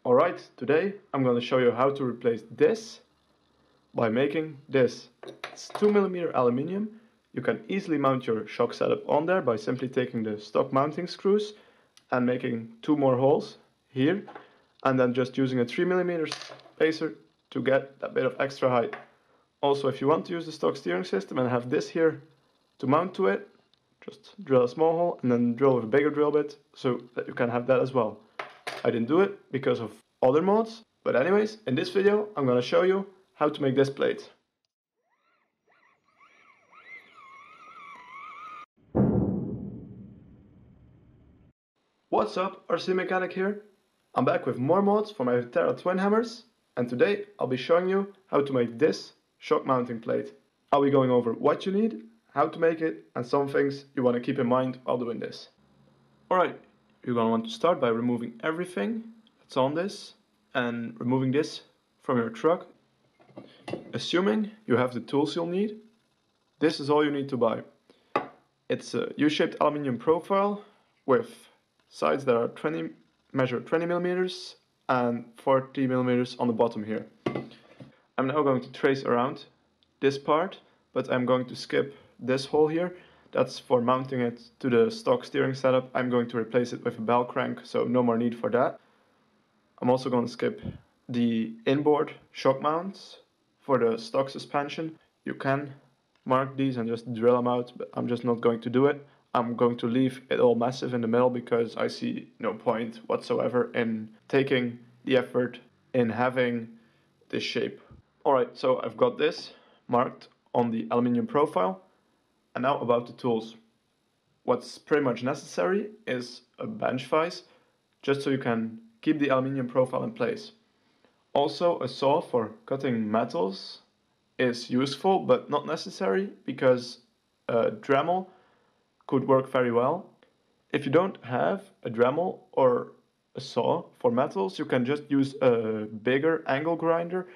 Alright, today I'm going to show you how to replace this by making this. It's 2mm aluminium. You can easily mount your shock setup on there by simply taking the stock mounting screws and making 2 more holes here, and then just using a 3mm spacer to get that bit of extra height. Also, if you want to use the stock steering system and have this here to mount to it, just drill a small hole and then drill with a bigger drill bit so that you can have that as well. I didn't do it because of other mods, but anyways, in this video I'm going to show you how to make this plate. What's up, RC Mechanic here. I'm back with more mods for my Vaterra Twin Hammers, and today I'll be showing you how to make this shock mounting plate. I'll be going over what you need, how to make it, and some things you want to keep in mind while doing this. Alright, you're going to want to start by removing everything that's on this and removing this from your truck. Assuming you have the tools you'll need, this is all you need to buy. It's a U-shaped aluminium profile with sides that are measure 20mm and 40mm on the bottom here. I'm now going to trace around this part, but I'm going to skip this hole here. That's for mounting it to the stock steering setup. I'm going to replace it with a bell crank, so no more need for that. I'm also going to skip the inboard shock mounts for the stock suspension. You can mark these and just drill them out, but I'm just not going to do it. I'm going to leave it all massive in the middle because I see no point whatsoever in taking the effort in having this shape. Alright, so I've got this marked on the aluminium profile. And now about the tools. What's pretty much necessary is a bench vise, just so you can keep the aluminium profile in place. Also, a saw for cutting metals is useful but not necessary, because a Dremel could work very well. If you don't have a Dremel or a saw for metals, you can just use a bigger angle grinder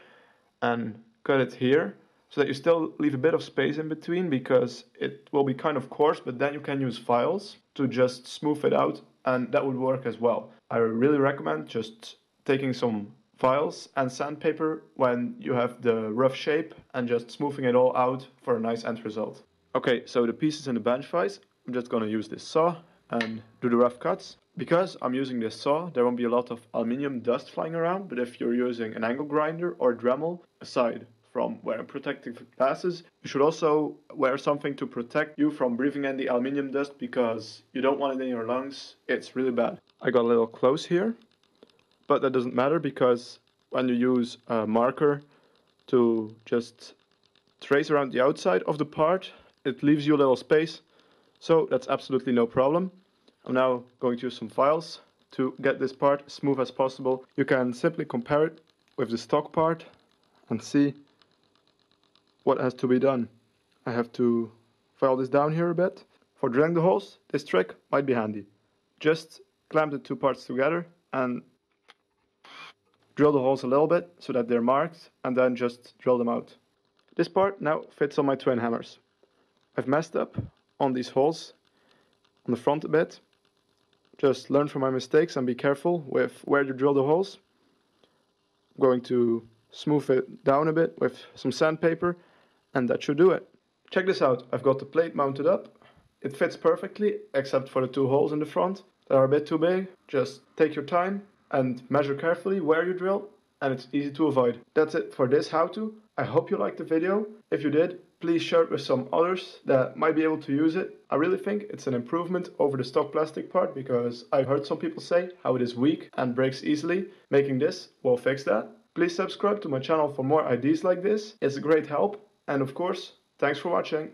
and cut it here, so that you still leave a bit of space in between, because it will be kind of coarse, but then you can use files to just smooth it out, and that would work as well. I really recommend just taking some files and sandpaper when you have the rough shape and just smoothing it all out for a nice end result. Okay, so the pieces in the bench vise, I'm just going to use this saw and do the rough cuts. Because I'm using this saw, there won't be a lot of aluminium dust flying around, but if you're using an angle grinder or Dremel, aside from wearing protective glasses, you should also wear something to protect you from breathing in the aluminium dust, because you don't want it in your lungs. It's really bad. I got a little close here, but that doesn't matter, because when you use a marker to just trace around the outside of the part, it leaves you a little space, so that's absolutely no problem. I'm now going to use some files to get this part as smooth as possible. You can simply compare it with the stock part and see what has to be done. I have to file this down here a bit. For drilling the holes, this trick might be handy. Just clamp the 2 parts together and drill the holes a little bit so that they're marked, and then just drill them out. This part now fits on my twin hammers. I've messed up on these holes on the front a bit. Just learn from my mistakes and be careful with where you drill the holes. I'm going to smooth it down a bit with some sandpaper, and that should do it. Check this out, I've got the plate mounted up. It fits perfectly, except for the 2 holes in the front that are a bit too big. Just take your time and measure carefully where you drill, and it's easy to avoid. That's it for this how-to. I hope you liked the video. If you did, please share it with some others that might be able to use it. I really think it's an improvement over the stock plastic part, because I've heard some people say how it is weak and breaks easily. Making this will fix that. Please subscribe to my channel for more ideas like this. It's a great help. And of course, thanks for watching.